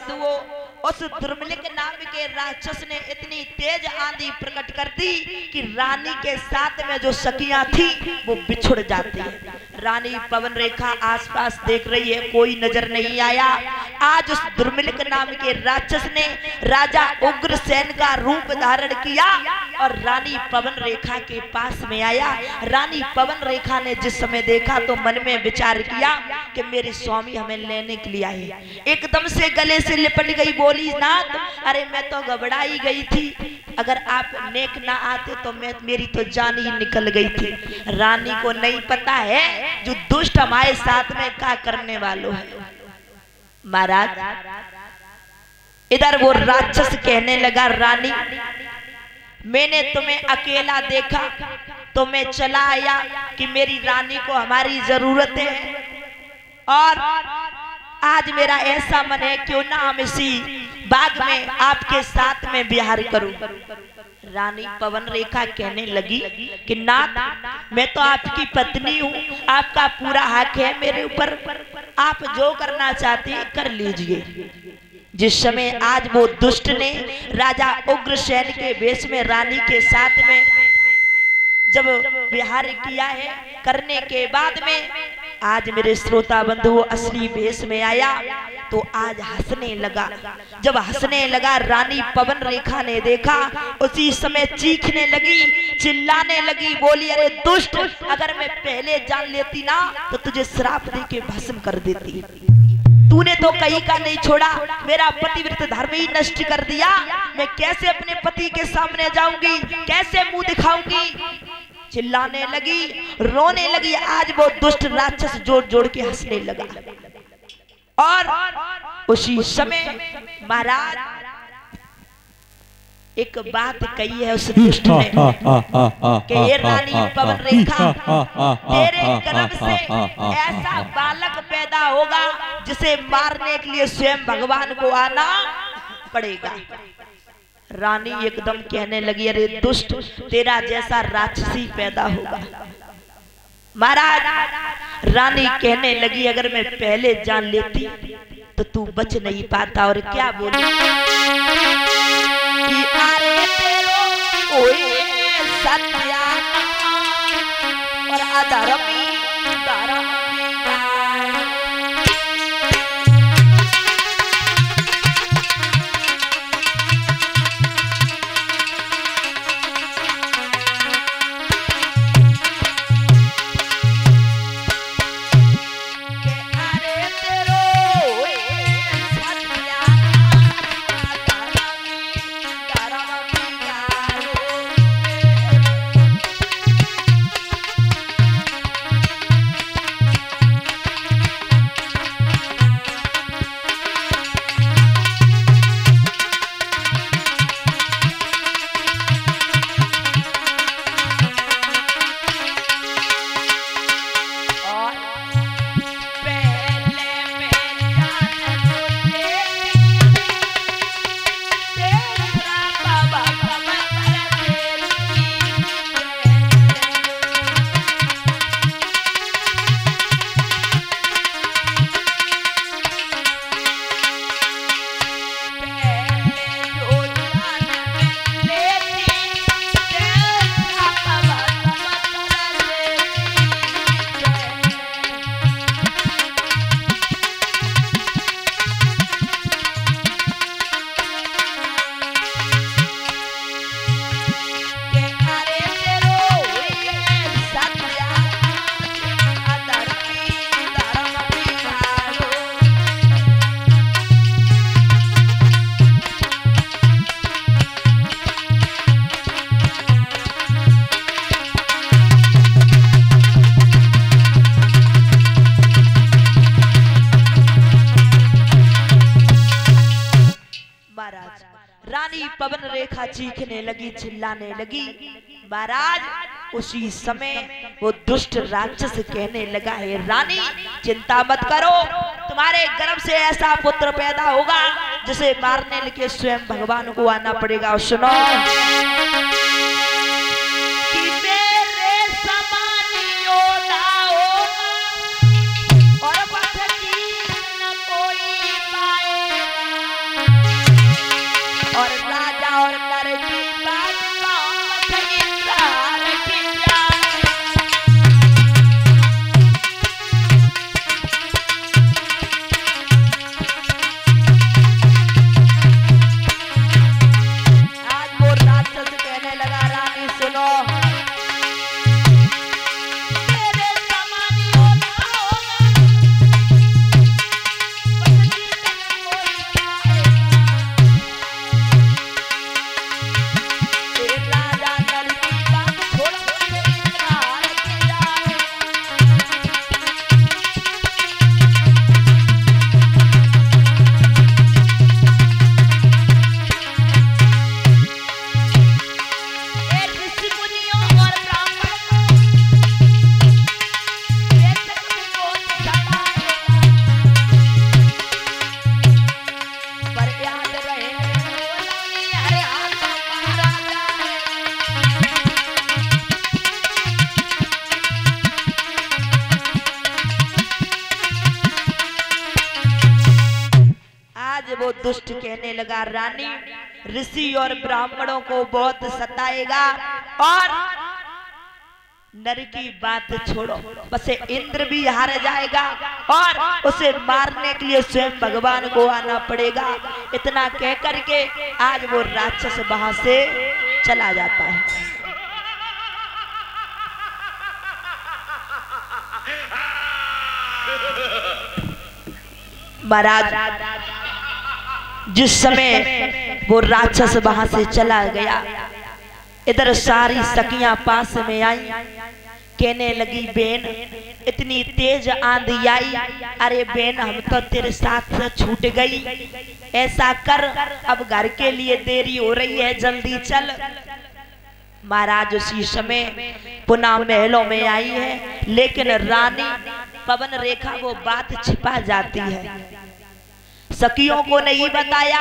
बंधुओं, उस दुर्मिलिक नाम के राक्षस ने इतनी तेज आंधी प्रकट कर दी कि रानी के साथ में जो सखियां थी वो बिछुड़ जाती है। रानी पवन रेखा आसपास देख रही है, कोई नजर नहीं आया। आज उस दुर्मिलिक नाम के राक्षस ने राजा उग्रसेन का रूप धारण किया और रानी पवन रेखा के पास में आया। रानी पवन रेखा ने जिस समय देखा तो मन में विचार किया कि मेरे स्वामी हमें लेने के लिए आए। एकदम से गले से लिपट गई, बोली नाथ, अरे मैं तो घबराई गई थी, अगर आप नेक ना आते तो मेरी तो जान ही निकल गई थी। रानी को नहीं पता है जो दुष्ट हमारे साथ में क्या करने वालों है। महाराज इधर वो राक्षस कहने लगा, रानी मैंने तुम्हें अकेला देखा तो मैं चला आया कि मेरी रानी को हमारी जरूरत है और आज मेरा ऐसा मन है क्यों ना हम इसी बाग में आपके साथ में विहार करूं। रानी पवन रेखा कहने लगी कि नाथ मैं तो आपकी पत्नी हूँ, आपका पूरा हक है मेरे ऊपर, आप जो करना चाहते हैं कर लीजिए। जिस समय आज वो दुष्ट ने राजा उग्रसेन के वेश में रानी के साथ में जब विहार किया है, करने के बाद में आज मेरे श्रोता बंधु असली वेश में आया तो आज हंसने लगा। जब हंसने लगा रानी पवन रेखा ने देखा, उसी समय चीखने लगी, चिल्लाने लगी, बोली अरे दुष्ट, अगर मैं पहले जान लेती ना तो तुझे श्राप दे के भस्म कर देती। तूने तो कहीं का नहीं छोड़ा, मेरा पतिव्रत धर्म ही नष्ट कर दिया। मैं कैसे अपने पति के सामने जाऊंगी, कैसे मुंह दिखाऊंगी। चिल्लाने लगी, रोने लगी। आज वो दुष्ट राक्षस जोर जोर के हंसने लगा और उसी समय महाराज एक बात कही है उस दुष्ट ने कि ये रानी पवन रेखा, तेरे गर्भ से ऐसा बालक पैदा होगा जिसे मारने के लिए स्वयं भगवान को आना पड़ेगा। रानी एकदम कहने लगी, अरे दुष्ट, तेरा जैसा राक्षसी पैदा होगा। महाराज रानी कहने लगी, अगर मैं पहले जान लेती तो तू बच नहीं पाता। और क्या बोली कि अरे तेरो सत्या और अधर्मी धर्म रानी पवन रेखा चीखने लगी, चिल्लाने लगी। महाराज उसी समय वो दुष्ट राक्षस कहने लगा, है रानी चिंता मत करो, तुम्हारे गर्भ से ऐसा पुत्र पैदा होगा जिसे मारने के स्वयं भगवान को आना पड़ेगा। और सुनो वो दुष्ट कहने लगा, रानी ऋषि और ब्राह्मणों को बहुत सताएगा और नर की बात छोड़ो, बस इंद्र भी हार जाएगा और उसे मारने के लिए स्वयं भगवान को आना पड़ेगा। इतना कह करके आज वो राक्षस वहां से चला जाता है। महाराज जिस समय वो राक्षस वहां से चला गया, इधर सारी सखियां पास में आई, कहने लगी, बेन इतनी तेज आंधी आई, अरे बेन हम तो तेरे साथ से छूट गई, ऐसा कर अब घर के लिए देरी हो रही है, जल्दी चल। महाराज उसी समय पुनः महलों में आई है, लेकिन रानी पवन रेखा वो बात छिपा जाती है, सखियों को नहीं बताया